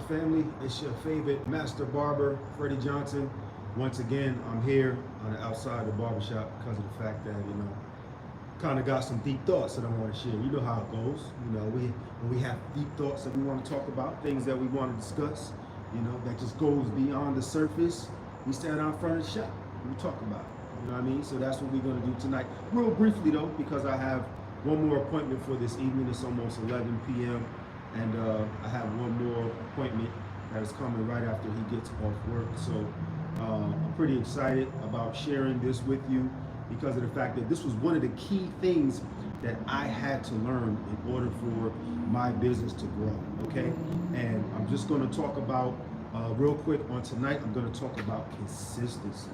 family? It's your favorite master barber, Freddie Johnson. Once again, I'm here on the outside of the barbershop because of the fact that, kind of got some deep thoughts that I want to share. You know how it goes. When we have deep thoughts that we want to talk about, things that we want to discuss, that just goes beyond the surface, we stand out front of the shop and we talk about it. You know what I mean? So that's what we're going to do tonight. Real briefly though, because I have one more appointment for this evening. It's almost 11 p.m. and I have one more appointment that is coming right after he gets off work. So I'm pretty excited about sharing this with you because of the fact that this was one of the key things that I had to learn in order for my business to grow, okay? And I'm just gonna talk about, real quick on tonight, I'm gonna talk about consistency,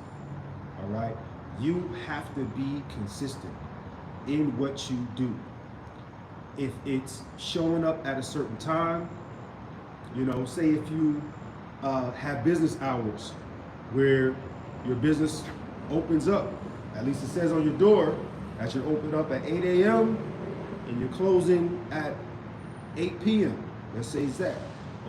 all right? You have to be consistent in what you do. If it's showing up at a certain time, say if you have business hours where your business opens up, at least it says on your door that you open up at 8 a.m. and you're closing at 8 p.m. Let's say that,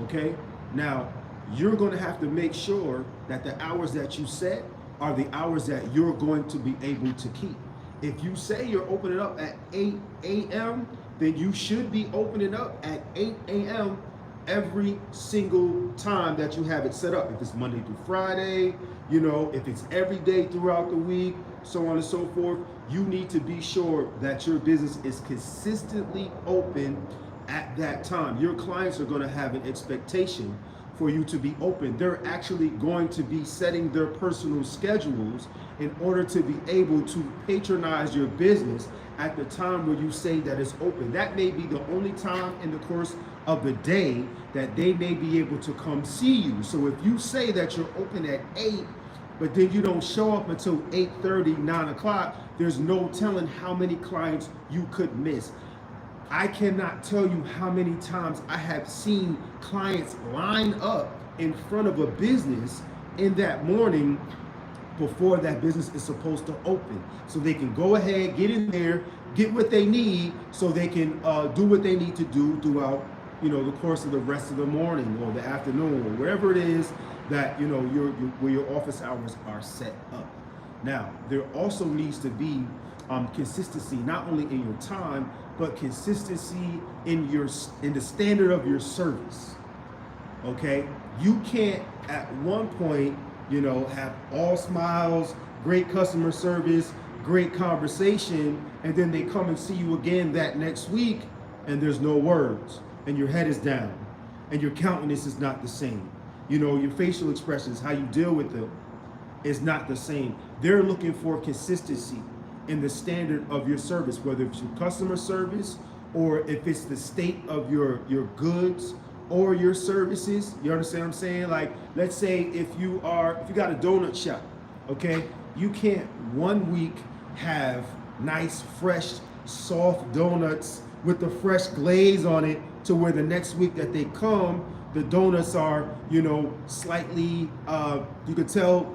okay? Now, you're gonna have to make sure that the hours that you set are the hours that you're going to be able to keep. If you say you're opening up at 8 a.m., then you should be opening up at 8 a.m. every single time that you have it set up. If it's Monday through Friday, if it's every day throughout the week, so on and so forth, you need to be sure that your business is consistently open at that time. Your clients are going to have an expectation for you to be open. They're actually going to be setting their personal schedules in order to be able to patronize your business at the time where you say that it's open. That may be the only time in the course of the day that they may be able to come see you. So if you say that you're open at 8, but then you don't show up until 8:30, 9 o'clock, there's no telling how many clients you could miss. I cannot tell you how many times I have seen clients line up in front of a business in that morning before that business is supposed to open. So they can go ahead, get in there, get what they need so they can do what they need to do throughout the course of the rest of the morning or the afternoon or wherever it is that where your office hours are set up. Now, there also needs to be consistency not only in your time, but consistency in the standard of your service. Okay, you can't at one point have all smiles, great customer service, great conversation, and then they come and see you again that next week and there's no words and your head is down and your countenance is not the same. Your facial expressions, how you deal with them is not the same. They're looking for consistency in the standard of your service, whether it's your customer service or if it's the state of your goods or your services. You understand what I'm saying? Like, let's say if you got a donut shop, okay, you can't one week have nice, fresh, soft donuts with the fresh glaze on it to where the next week that they come, the donuts are, slightly, you could tell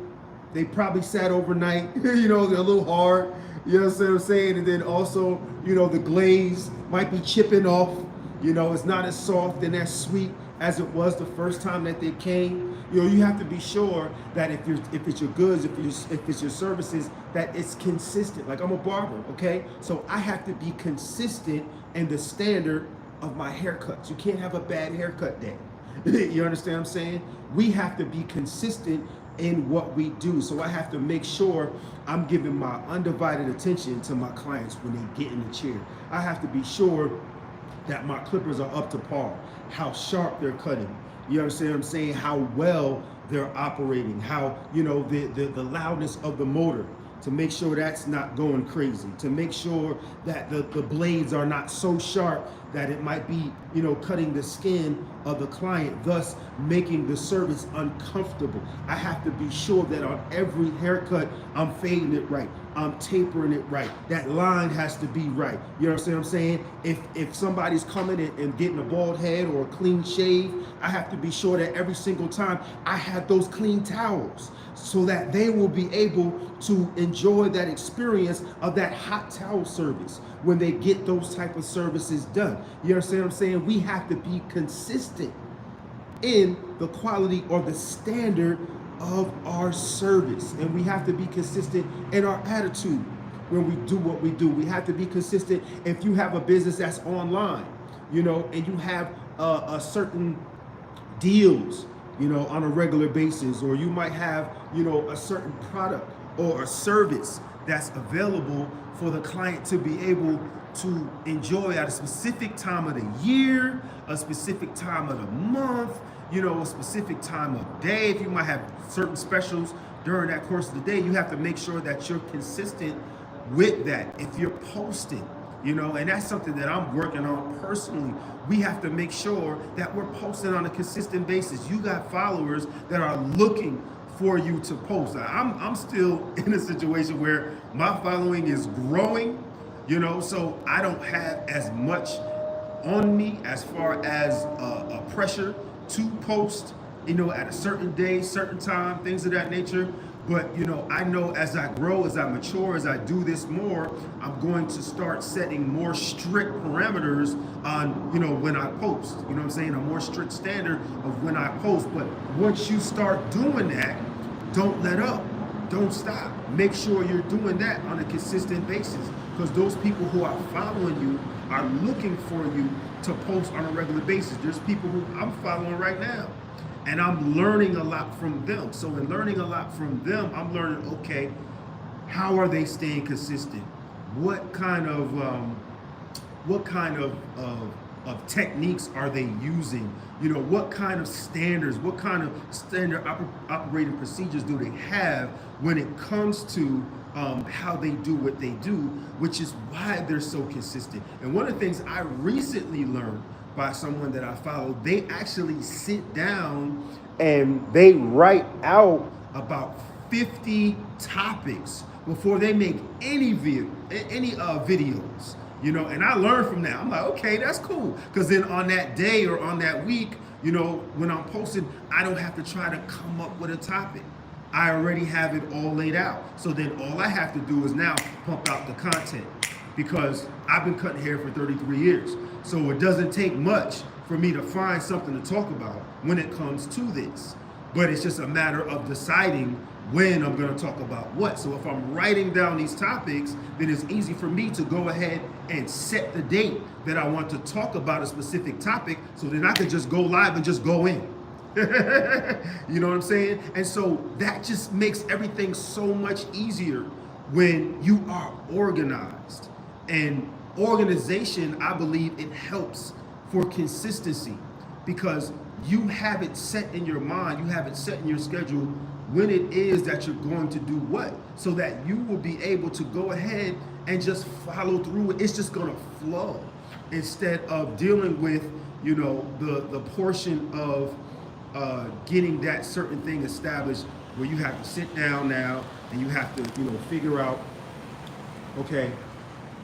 they probably sat overnight, they're a little hard, you know what I'm saying? And then also, the glaze might be chipping off, it's not as soft and as sweet as it was the first time that they came. You have to be sure that if it's your goods, if it's your services, that it's consistent. Like, I'm a barber, okay? So I have to be consistent in the standard of my haircuts. You can't have a bad haircut day. You understand what I'm saying? We have to be consistent in what we do. So I have to make sure I'm giving my undivided attention to my clients when they get in the chair. I have to be sure that my clippers are up to par, how sharp they're cutting. You understand what I'm saying? How well they're operating, how, the loudness of the motor, to make sure that's not going crazy, to make sure that the blades are not so sharp that it might be, cutting the skin of the client, thus making the service uncomfortable. I have to be sure that on every haircut, I'm fading it right. I'm tapering it right. That line has to be right. You understand what I'm saying? If somebody's coming in and getting a bald head or a clean shave, I have to be sure that every single time I have those clean towels so that they will be able to enjoy that experience of that hot towel service when they get those type of services done. You understand what I'm saying? We have to be consistent in the quality or the standard of our service. And we have to be consistent in our attitude when we do what we do. We have to be consistent if you have a business that's online, and you have a certain deals, on a regular basis, or you might have, a certain product or a service that's available for the client to be able to enjoy at a specific time of the year, a specific time of the month, a specific time of day. If you might have certain specials during that course of the day, you have to make sure that you're consistent with that. If you're posting, and that's something that I'm working on personally. We have to make sure that we're posting on a consistent basis. You got followers that are looking for you to post. I'm still in a situation where my following is growing, so I don't have as much on me as far as a pressure to post, at a certain day, certain time, things of that nature. But, I know as I grow, as I mature, as I do this more, I'm going to start setting more strict parameters on, when I post. You know what I'm saying? A more strict standard of when I post. But once you start doing that, don't let up. Don't stop. Make sure you're doing that on a consistent basis, because those people who are following you are looking for you to post on a regular basis. There's people who I'm following right now, and I'm learning a lot from them. So in learning a lot from them, I'm learning, okay, how are they staying consistent? What kind of techniques are they using? What kind of standards, what kind of standard operating procedures do they have when it comes to how they do what they do, which is why they're so consistent. And one of the things I recently learned by someone that I follow, they actually sit down and they write out about 50 topics before they make any videos. And I learned from that. I'm like, okay, that's cool. Because then on that day or on that week, when I'm posting, I don't have to try to come up with a topic. I already have it all laid out. So then all I have to do is now pump out the content, because I've been cutting hair for 33 years. So it doesn't take much for me to find something to talk about when it comes to this. But it's just a matter of deciding when I'm going to talk about what. So if I'm writing down these topics, then it's easy for me to go ahead and set the date that I want to talk about a specific topic, so then I can just go live and just go in. You know what I'm saying? And so that just makes everything so much easier when you are organized. And organization, I believe it helps for consistency, because you have it set in your mind, you have it set in your schedule when it is that you're going to do what, so that you will be able to go ahead and just follow through. It's just going to flow, instead of dealing with, the portion of getting that certain thing established, where you have to sit down now and you have to, figure out, okay,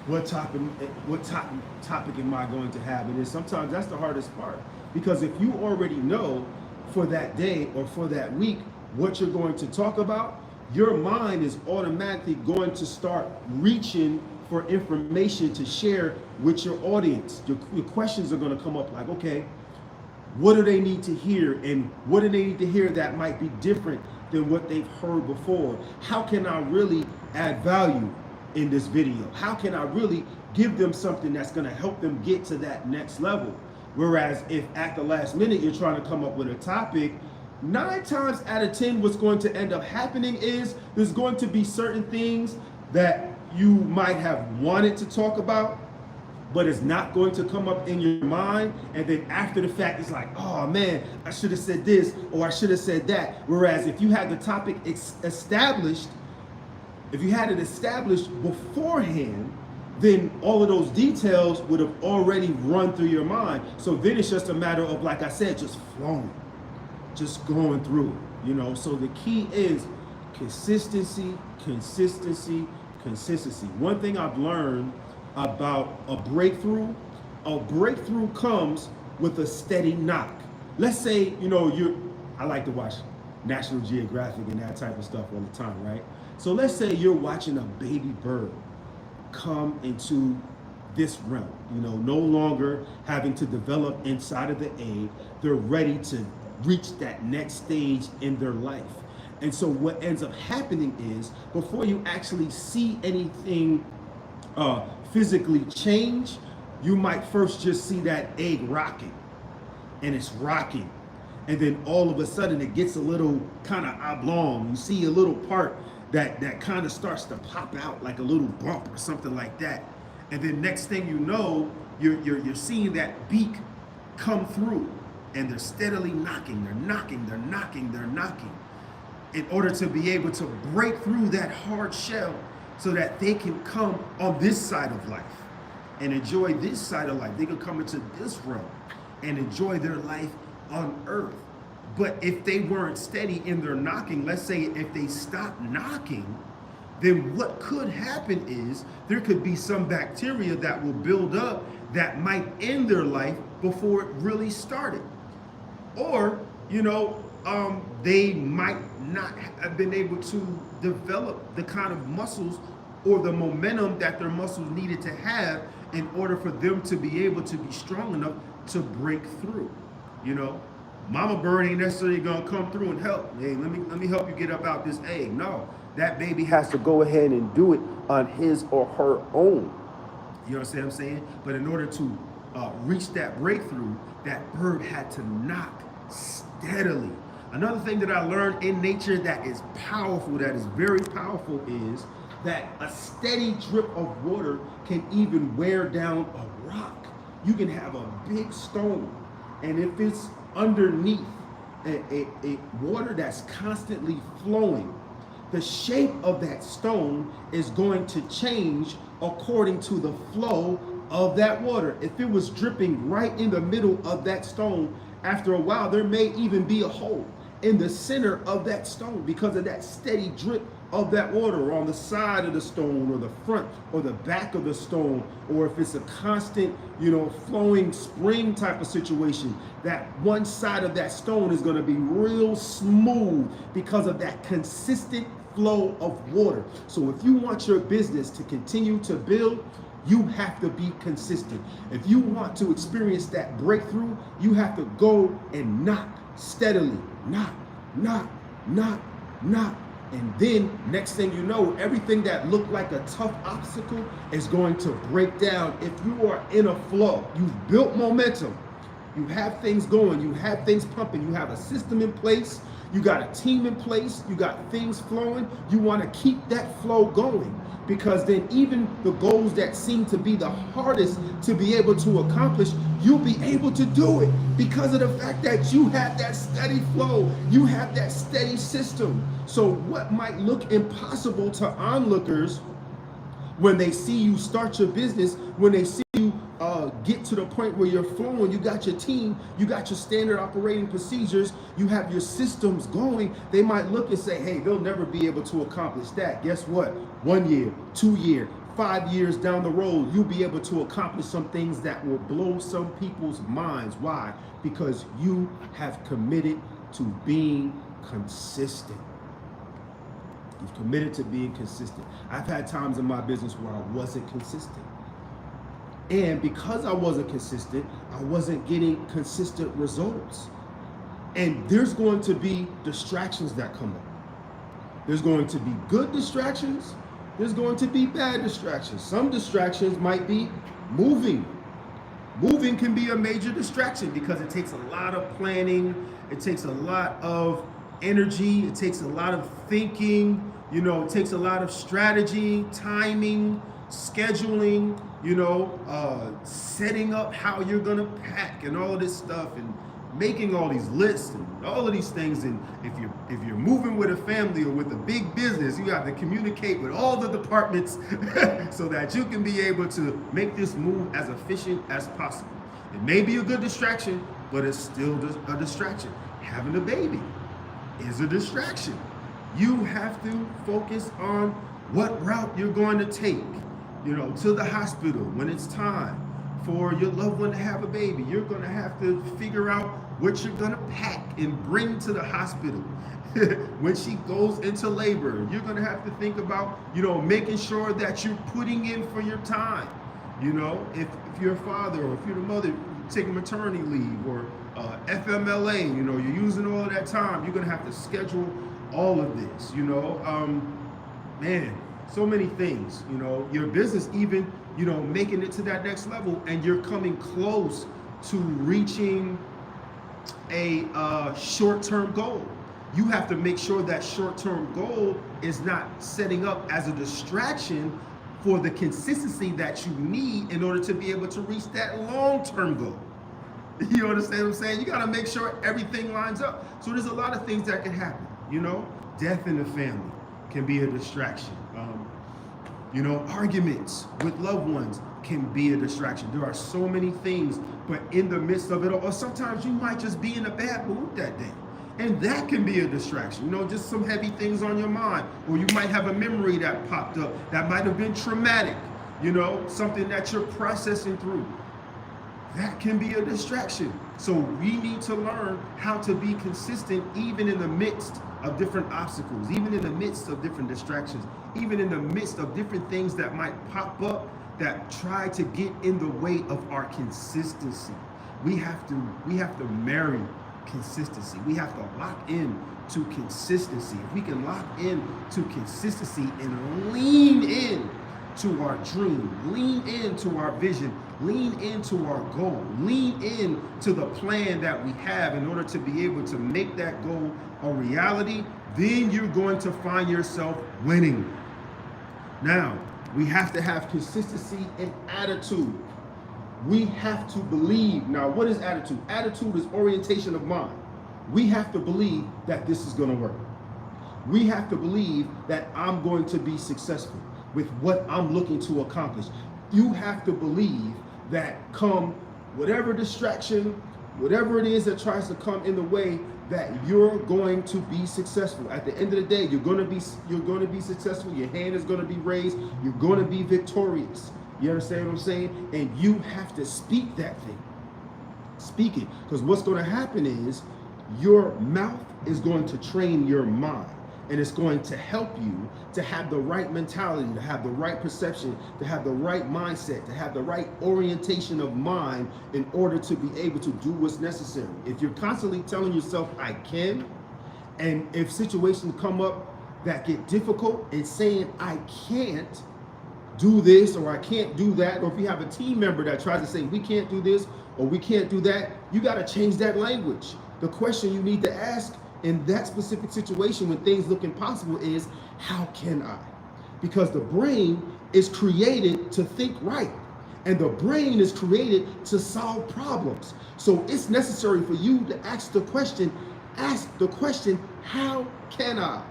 what topic am I going to have? And then sometimes that's the hardest part, because if you already know for that day or for that week what you're going to talk about, your mind is automatically going to start reaching for information to share with your audience. Your questions are going to come up like, okay, what do they need to hear? And what do they need to hear that might be different than what they've heard before? How can I really add value in this video? How can I really give them something that's going to help them get to that next level? Whereas if at the last minute you're trying to come up with a topic, 9 times out of 10, what's going to end up happening is there's going to be certain things that you might have wanted to talk about, but it's not going to come up in your mind. And then after the fact, it's like, oh man, I should have said this, or I should have said that. Whereas if you had the topic established, if you had it established beforehand, then all of those details would have already run through your mind. So then it's just a matter of, like I said, just flowing, just going through, So the key is consistency, consistency, consistency. One thing I've learned about a breakthrough comes with a steady knock. Let's say, I like to watch National Geographic and that type of stuff all the time, right? So let's say you're watching a baby bird come into this realm, no longer having to develop inside of the egg. They're ready to reach that next stage in their life. And so what ends up happening is, before you actually see anything physically change, you might first just see that egg rocking, and it's rocking. And then all of a sudden it gets a little kind of oblong. You see a little part that kind of starts to pop out like a little bump or something like that. And then next thing you know, you're seeing that beak come through, and they're steadily knocking, they're knocking, they're knocking, they're knocking, in order to be able to break through that hard shell so that they can come on this side of life and enjoy this side of life. They can come into this realm and enjoy their life on earth. But if they weren't steady in their knocking, let's say if they stop knocking, then what could happen is there could be some bacteria that will build up that might end their life before it really started. Or, they might not have been able to develop the kind of muscles or the momentum that their muscles needed to have in order for them to be able to be strong enough to break through. Mama bird ain't necessarily gonna come through and help. Hey, let me help you get up out this egg. No, that baby has to go ahead and do it on his or her own. You understand what I'm saying? But in order to reach that breakthrough, that bird had to knock steadily. Another thing that I learned in nature that is powerful, that is very powerful, is that a steady drip of water can even wear down a rock. You can have a big stone, and if it's underneath a water that's constantly flowing, the shape of that stone is going to change according to the flow of that water. If it was dripping right in the middle of that stone, after a while there may even be a hole in the center of that stone because of that steady drip of that water, or on the side of the stone, or the front or the back of the stone, or if it's a constant, flowing spring type of situation, that one side of that stone is going to be real smooth because of that consistent flow of water. So if you want your business to continue to build, you have to be consistent. If you want to experience that breakthrough, you have to go and knock steadily. Knock, knock, knock, knock. And then next thing you know, everything that looked like a tough obstacle is going to break down. If you are in a flow, you've built momentum, you have things going, you have things pumping, you have a system in place, you got a team in place, you got things flowing, you want to keep that flow going, because then even the goals that seem to be the hardest to be able to accomplish, you'll be able to do it because of the fact that you have that steady flow, you have that steady system. So what might look impossible to onlookers when they see you start your business, when they see you get to the point where you're flowing, you got your team, you got your standard operating procedures, you have your systems going, they might look and say, hey, they'll never be able to accomplish that. Guess what? 1 year, 2 years, 5 years down the road, you'll be able to accomplish some things that will blow some people's minds. Why? Because you have committed to being consistent. You've committed to being consistent. I've had times in my business where I wasn't consistent. And because I wasn't consistent, I wasn't getting consistent results. And there's going to be distractions that come up. There's going to be good distractions. There's going to be bad distractions. Some distractions might be moving. Moving can be a major distraction because it takes a lot of planning. It takes a lot of energy. It takes a lot of thinking. It takes a lot of strategy, timing, scheduling, setting up how you're gonna pack and all of this stuff, and making all these lists and all of these things. And if you're moving with a family or with a big business, you have to communicate with all the departments so that you can be able to make this move as efficient as possible. It may be a good distraction, but it's still a distraction. Having a baby is a distraction. You have to focus on what route you're going to take, to the hospital when it's time for your loved one to have a baby. You're going to have to figure out what you're going to pack and bring to the hospital. When she goes into labor, you're going to have to think about, making sure that you're putting in for your time. If you're a father, or if you're the mother taking maternity leave, or FMLA, you know, you're using all of that time. You're going to have to schedule all of this, you know. Man, so many things, you know, your business even, you know, making it to that next level, and you're coming close to reaching a short-term goal. You have to make sure that short-term goal is not setting up as a distraction for the consistency that you need in order to be able to reach that long-term goal. You understand what I'm saying? You got to make sure everything lines up. So there's a lot of things that can happen, you know. Death in the family can be a distraction. You know, arguments with loved ones can be a distraction. There are so many things, but in the midst of it all, or sometimes you might just be in a bad mood that day, and that can be a distraction. You know, just some heavy things on your mind, or you might have a memory that popped up that might have been traumatic, you know, something that you're processing through. That can be a distraction. So we need to learn how to be consistent even in the midst of different obstacles, even in the midst of different distractions, even in the midst of different things that might pop up that try to get in the way of our consistency. We have to marry consistency. We have to lock in to consistency. If we can lock in to consistency and lean in to our dream, lean into our vision, lean into our goal, lean in to the plan that we have in order to be able to make that goal a reality, then you're going to find yourself winning. Now, we have to have consistency and attitude. We have to believe. Now, what is attitude? Attitude is orientation of mind. We have to believe that this is going to work. We have to believe that I'm going to be successful with what I'm looking to accomplish. You have to believe that come whatever distraction, whatever it is that tries to come in the way, that you're going to be successful. At the end of the day, you're going to be successful. Your hand is going to be raised. You're going to be victorious. You understand what I'm saying? And you have to speak that thing. Speak it. Because what's going to happen is your mouth is going to train your mind. And it's going to help you to have the right mentality, to have the right perception, to have the right mindset, to have the right orientation of mind in order to be able to do what's necessary. If you're constantly telling yourself, I can, and if situations come up that get difficult and saying, I can't do this or I can't do that, or if you have a team member that tries to say, we can't do this or we can't do that, you got to change that language. The question you need to ask in that specific situation when things look impossible is, how can I? Because the brain is created to think right, and the brain is created to solve problems. So it's necessary for you to ask the question, how can I?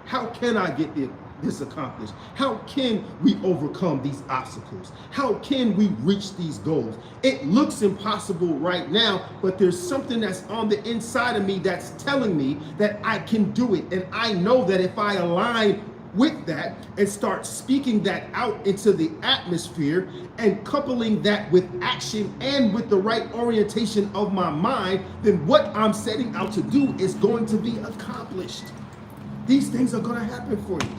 How can I get this accomplished? How can we overcome these obstacles? How can we reach these goals? It looks impossible right now, but there's something that's on the inside of me that's telling me that I can do it. And I know that if I align with that and start speaking that out into the atmosphere and coupling that with action and with the right orientation of my mind, then what I'm setting out to do is going to be accomplished. These things are going to happen for you.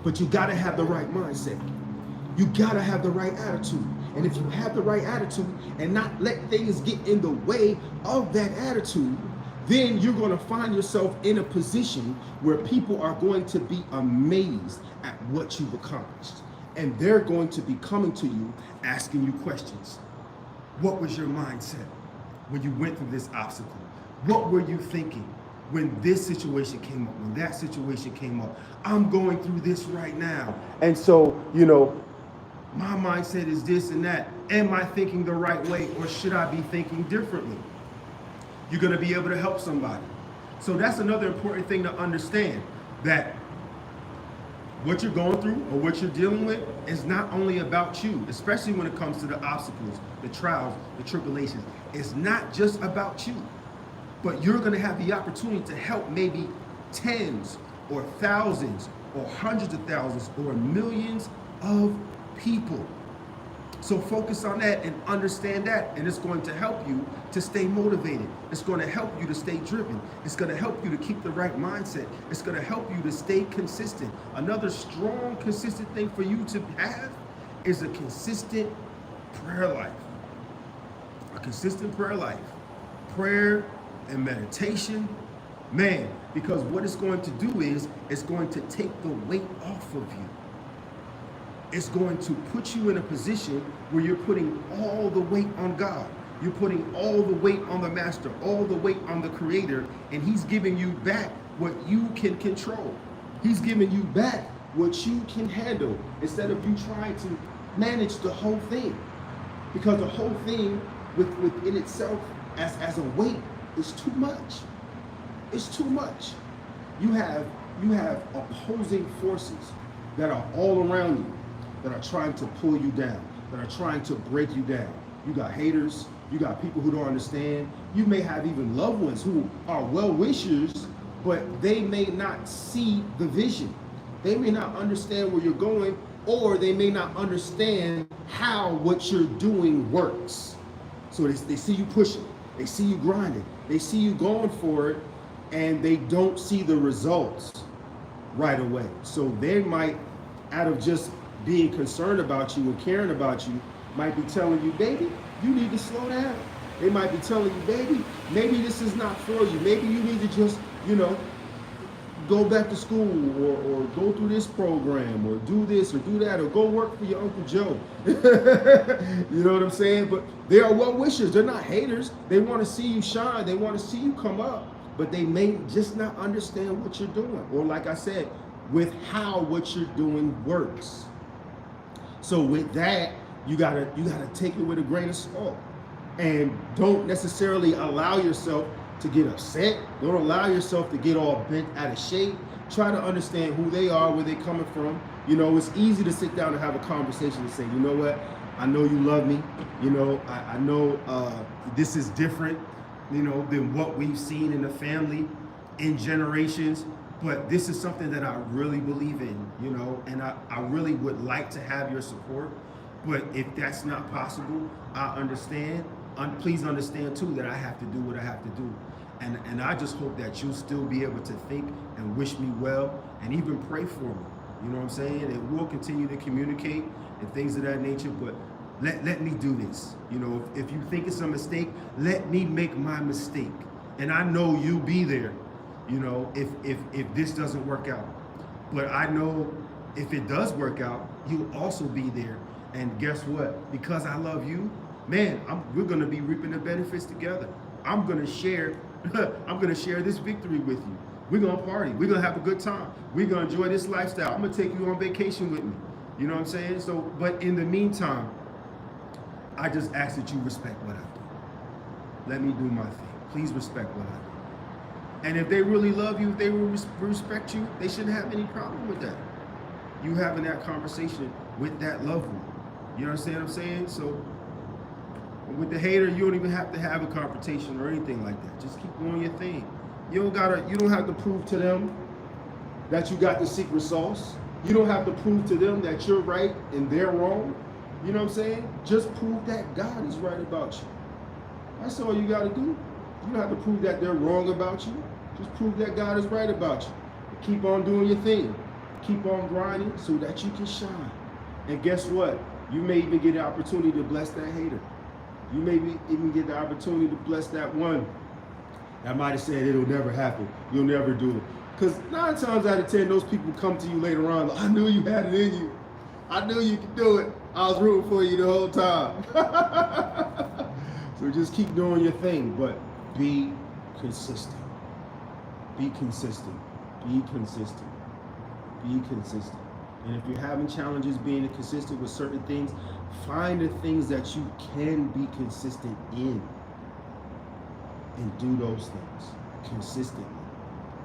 But you got to have the right mindset. You got to have the right attitude. And if you have the right attitude and not let things get in the way of that attitude, then you're going to find yourself in a position where people are going to be amazed at what you've accomplished. And they're going to be coming to you, asking you questions. What was your mindset when you went through this obstacle? What were you thinking when this situation came up, when that situation came up? I'm going through this right now. And so, you know, my mindset is this and that. Am I thinking the right way, or should I be thinking differently? You're going to be able to help somebody. So that's another important thing to understand, that what you're going through or what you're dealing with is not only about you, especially when it comes to the obstacles, the trials, the tribulations. It's not just about you, but you're going to have the opportunity to help maybe tens or thousands or hundreds of thousands or millions of people. So focus on that and understand that, and it's going to help you to stay motivated. It's going to help you to stay driven. It's going to help you to keep the right mindset. It's going to help you to stay consistent. Another strong, consistent thing for you to have is a consistent prayer life. A consistent prayer life. prayer and meditation, man, because what it's going to do is it's going to take the weight off of you. It's going to put you in a position where you're putting all the weight on God. You're putting all the weight on the master, all the weight on the creator, and he's giving you back what you can control. He's giving you back what you can handle instead of you trying to manage the whole thing. Because the whole thing within itself as a weight is too much. It's too much. You have opposing forces that are all around you, that are trying to pull you down, that are trying to break you down. You got haters, you got people who don't understand. You may have even loved ones who are well-wishers, but they may not see the vision. They may not understand where you're going, or they may not understand how what you're doing works. So they see you pushing, they see you grinding, they see you going for it, and they don't see the results right away. So they might, out of just being concerned about you and caring about you, might be telling you, baby, you need to slow down. They might be telling you, baby, maybe this is not for you. Maybe you need to just, go back to school or go through this program or do this or do that or go work for your Uncle Joe. You know what I'm saying? But they are well-wishers. They're not haters. They want to see you shine. They want to see you come up. But they may just not understand what you're doing. Or like I said, with how what you're doing works. So with that, you gotta take it with a grain of salt. And don't necessarily allow yourself to get upset. Don't allow yourself to get all bent out of shape. Try to understand who they are, where they're coming from. It's easy to sit down and have a conversation and say, you know what? I know you love me. I know this is different, than what we've seen in the family in generations. But this is something that I really believe in, and I really would like to have your support. But if that's not possible, I understand. Please understand too that I have to do what I have to do. And I just hope that you'll still be able to think and wish me well and even pray for me. You know what I'm saying? And we'll continue to communicate and things of that nature, but let me do this. If you think it's a mistake, let me make my mistake. And I know you'll be there, if this doesn't work out. But I know if it does work out, you'll also be there. And guess what? Because I love you, man, we're gonna be reaping the benefits together. I'm gonna share this victory with you. We're gonna party. We're gonna have a good time. We're gonna enjoy this lifestyle. I'm gonna take you on vacation with me. You know what I'm saying? So, but in the meantime, I just ask that you respect what I do. Let me do my thing. Please respect what I do. And if they really love you, if they will respect you, they shouldn't have any problem with that. You having that conversation with that loved one. You understand what I'm saying? So with the hater, you don't even have to have a confrontation or anything like that. Just keep doing your thing. You don't have to prove to them that you got the secret sauce. You don't have to prove to them that you're right and they're wrong. You know what I'm saying? Just prove that God is right about you. That's all you got to do. You don't have to prove that they're wrong about you. Just prove that God is right about you. Keep on doing your thing. Keep on grinding so that you can shine. And guess what? You may even get the opportunity to bless that hater. You may even get the opportunity to bless that one that might have said it'll never happen. You'll never do it. Because 9 times out of 10, those people come to you later on, like, I knew you had it in you. I knew you could do it. I was rooting for you the whole time. So just keep doing your thing, but be consistent. Be consistent. Be consistent. Be consistent. And if you're having challenges being consistent with certain things, find the things that you can be consistent in and do those things consistently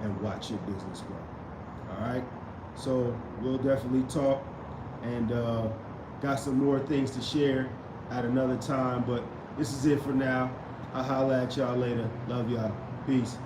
and watch your business grow. All right? So we'll definitely talk and got some more things to share at another time, but this is it for now. I'll holla at y'all later. Love y'all. Peace.